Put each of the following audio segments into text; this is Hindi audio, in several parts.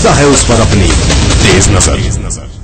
रखता है उस पर अपनी तेज नजर।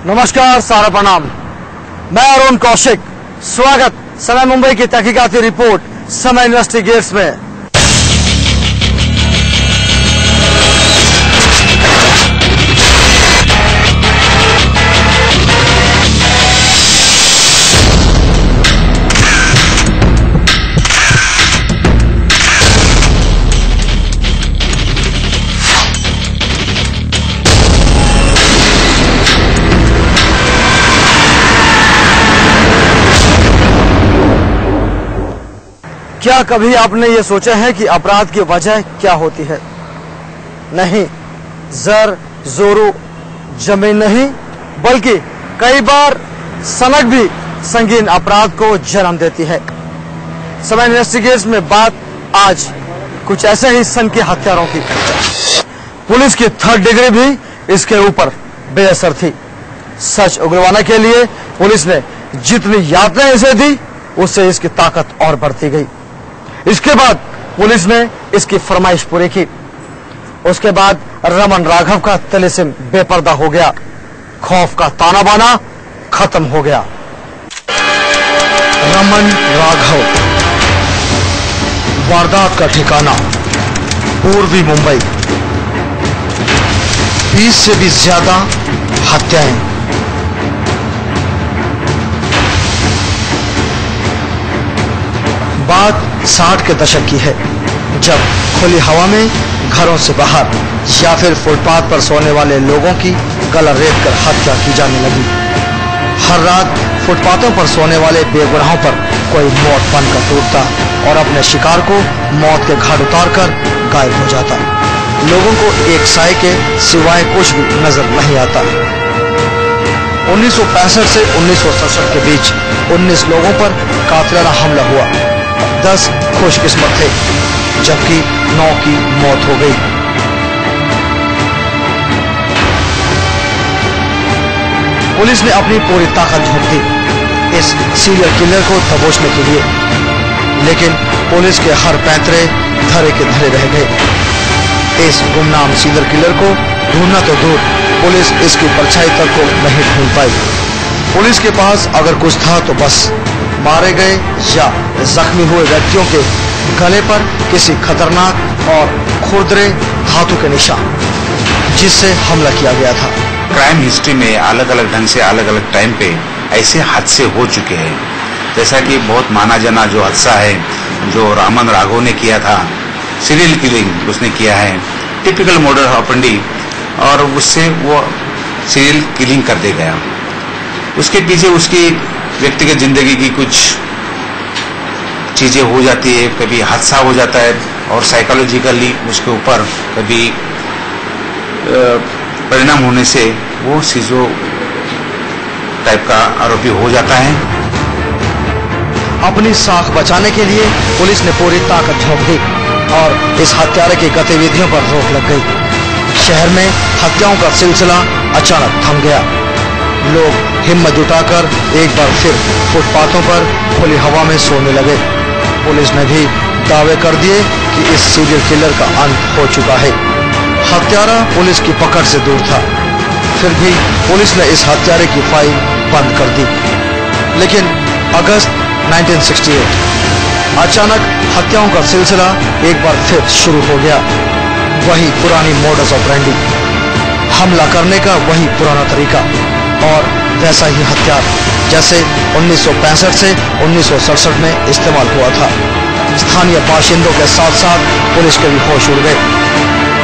नमस्कार, सारा प्रणाम। मैं अरुण कौशिक, स्वागत समय मुंबई की तहकीकाती रिपोर्ट समय इन्वेस्टिगेट्स में। क्या कभी आपने ये सोचा है कि अपराध की वजह क्या होती है? नहीं, जर जोरू जमीन नहीं, बल्कि कई बार सनक भी संगीन अपराध को जन्म देती है। समय इन्वेस्टिगेट्स में बात आज कुछ ऐसे ही सन के हत्यारों की। पुलिस की 3rd डिग्री भी इसके ऊपर बेअसर थी। सच उगलवाने के लिए पुलिस ने जितनी यातनाएं इसे दी, उससे इसकी ताकत और बढ़ती गई। इसके बाद पुलिस ने इसकी फरमाइश पूरी की। उसके बाद रमन राघव का तिलिस्म बेपर्दा हो गया। खौफ का ताना बाना खत्म हो गया। रमन राघव, वारदात का ठिकाना पूर्वी मुंबई। 20 से भी ज्यादा हत्याएं। बात 60 के दशक की है, जब खुली हवा में घरों से बाहर या फिर फुटपाथ पर सोने वाले लोगों की गला रेत कर हत्या की जाने लगी। हर रात फुटपाथों पर सोने वाले बेगुनाहों पर कोई मौत बनकर टूटता और अपने शिकार को मौत के घाट उतारकर गायब हो जाता। लोगों को एक साए के सिवाय कुछ भी नजर नहीं आता। 1965 से 1967 के बीच 19 लोगों पर कातिलाना हमला हुआ। 10 खुशकिस्मत थे, जबकि 9 की मौत हो गई। पुलिस ने अपनी पूरी ताकत झोंक दी इस सीरियल किलर को दबोचने के लिए, लेकिन पुलिस के हर पैंतरे धरे के धरे रह गए। इस गुमनाम सीरियल किलर को ढूंढना तो दूर, पुलिस इसकी परछाई तक को नहीं ढूंढ पाई। पुलिस के पास अगर कुछ था तो बस मारे गए या जख्मी हुए व्यक्तियों के गले पर किसी खतरनाक और खुरदरे धातु के निशान, जिससे हमला किया गया था। क्राइम हिस्ट्री में अलग अलग ढंग से अलग अलग टाइम पे ऐसे हादसे हो चुके हैं। जैसा कि बहुत माना जाना जो हादसा है जो रमन राघव ने किया था, सीरियल किलिंग उसने किया है, टिपिकल मर्डर ऑपरेंडी, और उससे वो सीरियल किलिंग कर दे गया। उसके पीछे उसकी व्यक्तिगत जिंदगी की कुछ चीजें हो जाती है, कभी हादसा हो जाता है और साइकोलॉजिकली उसके ऊपर कभी परिणाम होने से वो सीजो टाइप का आरोपी हो जाता है। अपनी साख बचाने के लिए पुलिस ने पूरी ताकत झोंक दी और इस हत्यारे की गतिविधियों पर रोक लग गई। शहर में हत्याओं का सिलसिला अचानक थम गया। लोग हिम्मत जुटाकर एक बार फिर फुटपाथों पर खुली हवा में सोने लगे। पुलिस ने भी दावे कर दिए कि इस सीरियल किलर का अंत हो चुका है। हत्यारा पुलिस की पकड़ से दूर था, फिर भी पुलिस ने इस हत्यारे की फाइल बंद कर दी। लेकिन अगस्त 1968 अचानक हत्याओं का सिलसिला एक बार फिर शुरू हो गया। वही पुरानी मोडस ऑपरेंडी, हमला करने का वही पुराना तरीका और वैसा ही हथियार जैसे 1965 से 1967 में इस्तेमाल हुआ था। स्थानीय बाशिंदों के साथ साथ पुलिस के भी होश उड़ गए।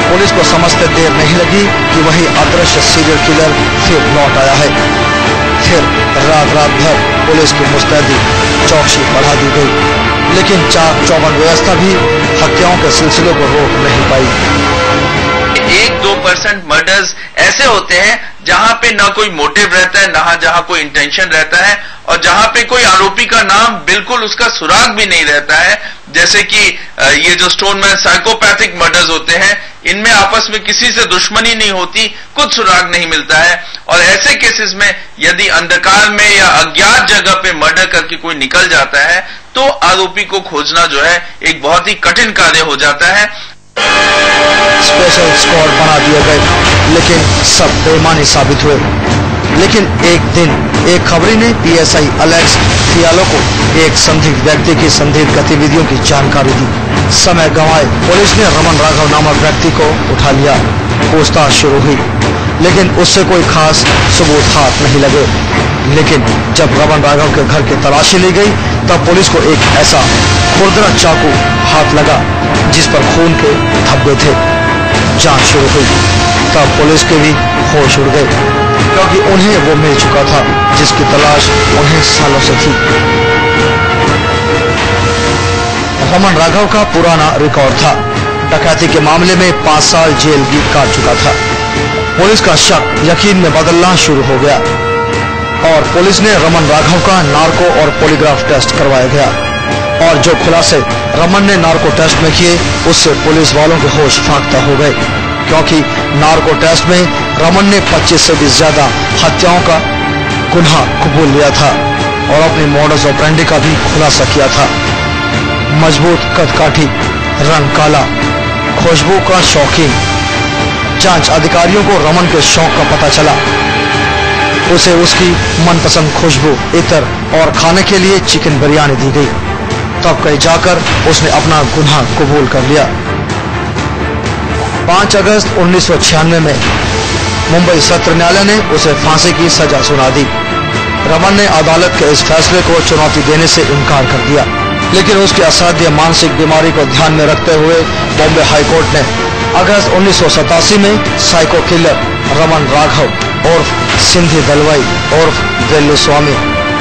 पुलिस को समझते देर नहीं लगी कि वही अदृश्य सीरियल किलर फिर लौट आया है। फिर रात भर पुलिस की मुस्तैदी चौकसी बढ़ा दी गई, लेकिन चाक चौबंद व्यवस्था भी हत्याओं के सिलसिले को रोक नहीं पाई। 1-2% मर्डर्स ऐसे होते हैं जहां पे ना कोई मोटिव रहता है, ना जहां कोई इंटेंशन रहता है, और जहां पे कोई आरोपी का नाम बिल्कुल उसका सुराग भी नहीं रहता है। जैसे कि ये जो स्टोनमैन साइकोपैथिक मर्डर्स होते हैं, इनमें आपस में किसी से दुश्मनी नहीं होती, कुछ सुराग नहीं मिलता है। और ऐसे केसेस में यदि अंधकार में या अज्ञात जगह पे मर्डर करके कोई निकल जाता है तो आरोपी को खोजना जो है एक बहुत ही कठिन कार्य हो जाता है। स्पेशल स्क्वाड बना दिए गए, लेकिन सब बेईमानी साबित हुए। लेकिन एक दिन एक खबरी ने पीएसआई अलेक्स फियालो को एक संदिग्ध व्यक्ति की संदिग्ध गतिविधियों की जानकारी दी। समय गंवाए पुलिस ने रमन राघव नामक व्यक्ति को उठा लिया। पूछताछ शुरू हुई, लेकिन उससे कोई खास सबूत हाथ नहीं लगे। लेकिन जब रमन राघव के घर की तलाशी ली गई तब पुलिस को एक ऐसा खुरदरा चाकू हाथ लगा जिस पर खून के धब्बे थे। जांच शुरू हुई, तब पुलिस के भी होश उड़ गए, क्योंकि उन्हें वो मिल चुका था जिसकी तलाश उन्हें सालों से थी। रमन राघव का पुराना रिकॉर्ड था। डकैती के मामले में 5 साल जेल भी काट चुका था। पुलिस का शक यकीन में बदलना शुरू हो गया और पुलिस ने रमन राघव का नार्को और पॉलीग्राफ टेस्ट करवाया गया। और जो खुलासे रमन ने नार्को टेस्ट में किए उससे पुलिस वालों के होश फाख्ता हो गए, क्योंकि नार्को टेस्ट में रमन ने 25 से भी ज्यादा हत्याओं का गुनाह कबूल लिया था और अपनी मॉडस ऑपरेंडी का भी खुलासा किया था। मजबूत कदकाठी, रंग काला, खुशबू का शौकीन। जांच अधिकारियों को रमन के शौक का पता चला। उसे उसकी मनपसंद खुशबू, इत्र और खाने के लिए चिकन बिरयानी दी गई। तब कहीं जाकर उसने अपना गुनाह कबूल कर लिया। 5 अगस्त 1996 में मुंबई सत्र न्यायालय ने उसे फांसी की सजा सुना दी। रमन ने अदालत के इस फैसले को चुनौती देने से इनकार कर दिया, लेकिन उसकी असाध्य मानसिक बीमारी को ध्यान में रखते हुए बॉम्बे हाईकोर्ट ने अगस्त 1987 में साइको किलर रमन राघव उर्फ सिंधी दलवाई उर्फ वेल्लू स्वामी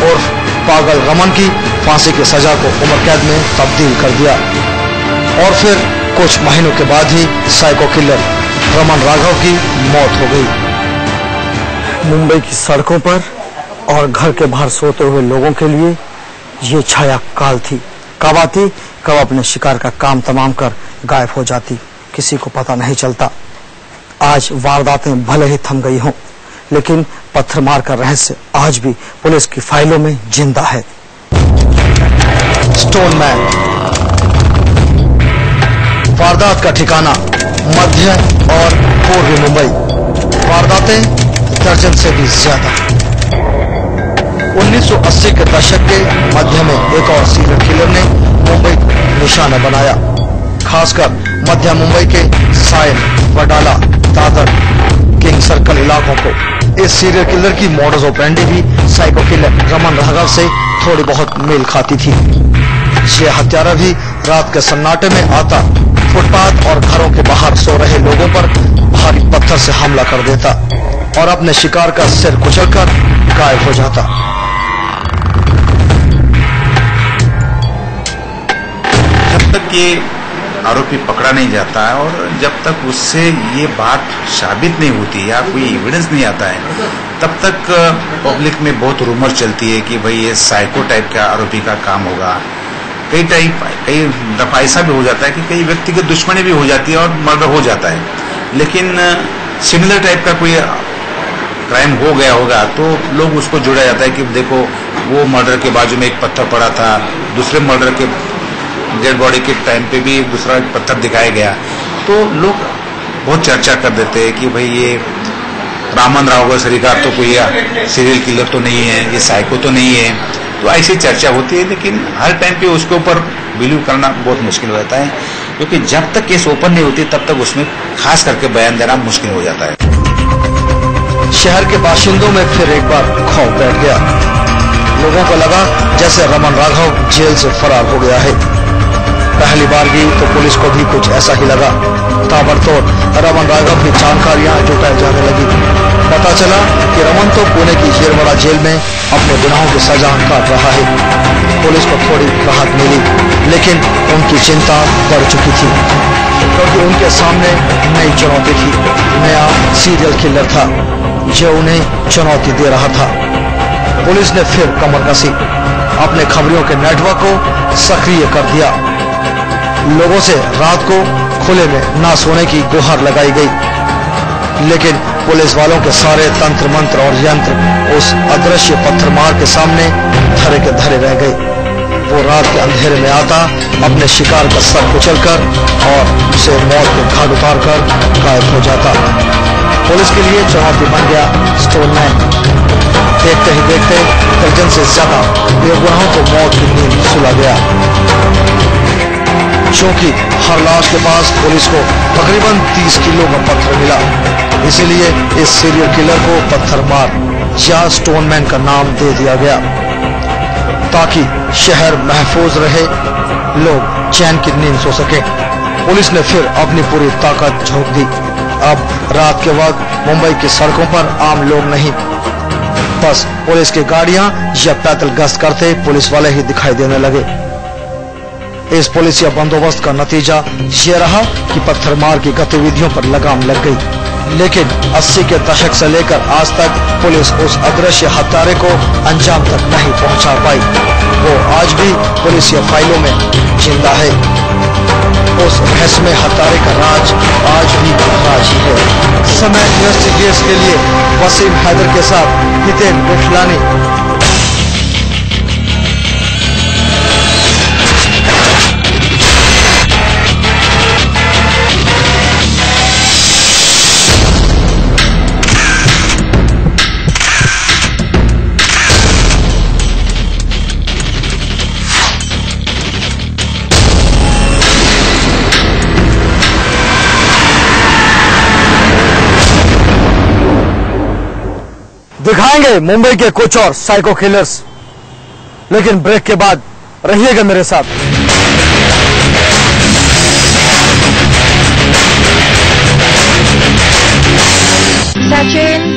उर्फ पागल रमन की फांसी की सजा को उम्र कैद में तब्दील कर दिया। और फिर कुछ महीनों के बाद ही साइको किलर रमन राघव की मौत हो गई। मुंबई की सड़कों पर और घर के बाहर सोते हुए लोगों के लिए ये छाया काल थी। कब आती, कब अपने शिकार का काम तमाम कर गायब हो जाती, किसी को पता नहीं चलता। आज वारदातें भले ही थम गई हों, लेकिन पत्थरमार का रहस्य आज भी पुलिस की फाइलों में जिंदा है। स्टोनमैन वारदात का ठिकाना मध्य और पूर्वी मुंबई। वारदातें दर्जन से भी ज्यादा। 1980 के दशक के मध्य में एक और सीरियल किलर ने मुंबई को निशाना बनाया, खासकर मध्य मुंबई के सायन, वडाला, दादर, किंग सर्कल इलाकों को। इस सीरियल किलर की मॉडस ऑपरेंडी भी साइको किलर रमन राघव से थोड़ी बहुत मेल खाती थी। ये हत्यारा भी रात के सन्नाटे में आता, फुटपाथ और घरों के बाहर सो रहे लोगों पर भारी पत्थर से हमला कर देता और अपने शिकार का सिर कुचलकर गायब हो जाता। जब तक ये आरोपी पकड़ा नहीं जाता है और जब तक उससे ये बात साबित नहीं होती या कोई एविडेंस नहीं आता है, तब तक पब्लिक में बहुत रूमर चलती है कि भाई ये साइको टाइप का आरोपी का काम होगा। कई दफा ऐसा भी हो जाता है कि कई व्यक्ति की दुश्मनी भी हो जाती है और मर्डर हो जाता है, लेकिन सिमिलर टाइप का कोई क्राइम हो गया होगा तो लोग उसको जोड़ा जाता है कि देखो वो मर्डर के बाजू में एक पत्थर पड़ा था, दूसरे मर्डर के डेड बॉडी के टाइम पे भी दूसरा पत्थर दिखाया गया, तो लोग बहुत चर्चा कर देते हैं कि भाई ये रामन राव का श्रीकार तो कोई सीरियल किलर तो नहीं है, ये साइको तो नहीं है। तो ऐसी चर्चा होती है, लेकिन हर टाइम पे उसके ऊपर बिलीव करना बहुत मुश्किल हो जाता है, क्योंकि जब तक केस ओपन नहीं होती तब तक उसमें खास करके बयान देना मुश्किल हो जाता है। शहर के बाशिंदों में फिर एक बार खौफ बैठ गया। लोगों को लगा जैसे रमन राघव जेल से फरार हो गया है। पहली बार भी तो पुलिस को भी कुछ ऐसा ही लगा। ताबड़तोड़ रमन राघव की जानकारियां जुटाई जाने लगी। पता चला कि रमन तो पुणे की येरवड़ा जेल में अपने गुनाहों की सजा काट रहा है। पुलिस को थोड़ी राहत मिली। लेकिन उनकी चिंता बढ़ चुकी थी क्योंकि उनके सामने नई चुनौती थी। नया सीरियल किलर था जो उन्हें चुनौती दे रहा था। पुलिस ने फिर कमर कसी, अपने खबरियों के नेटवर्क को सक्रिय कर दिया। लोगों से रात को खुले में ना सोने की गुहार लगाई गई, लेकिन पुलिस वालों के सारे तंत्र मंत्र और यंत्र उस अदृश्य पत्थरमार के सामने धरे के धरे रह गए। वो रात के अंधेरे में आता, अपने शिकार का सर कुचलकर और उसे मौत के घाट उतारकर गायब हो जाता। पुलिस के लिए चुनौती बन गया स्टोनमैन। देखते ही देखते दर्जन से ज्यादा बेगुनाहों को मौत की नींद सुला गया। क्योंकि हर लाश के पास पुलिस को तकरीबन 30 किलो का पत्थर मिला, इसीलिए इस सीरियल किलर को पत्थरमार या स्टोनमैन का नाम दे दिया गया ताकि शहर महफूज रहे, लोग चैन की नींद सो सके। पुलिस ने फिर अपनी पूरी ताकत झोंक दी। अब रात के वक्त मुंबई की सड़कों पर आम लोग नहीं, बस पुलिस की गाड़ियां या पैदल गश्त करते पुलिस वाले ही दिखाई देने लगे। इस पुलिसिया बंदोबस्त का नतीजा ये रहा कि पत्थरमार की गतिविधियों पर लगाम लग गई। लेकिन 80 के दशक से लेकर आज तक पुलिस उस अदृश्य हत्यारे को अंजाम तक नहीं पहुंचा पाई। वो आज भी पुलिसिया फाइलों में जिंदा है। उस रहस्यमय हत्यारे का राज आज भी राज ही है। समय इन्वेस्टिगेट्स के लिए वसीम हैदर के साथ हितेन बिफलानी। दिखाएंगे मुंबई के कुछ और साइको किलर्स, लेकिन ब्रेक के बाद रहिएगा मेरे साथ। सचिन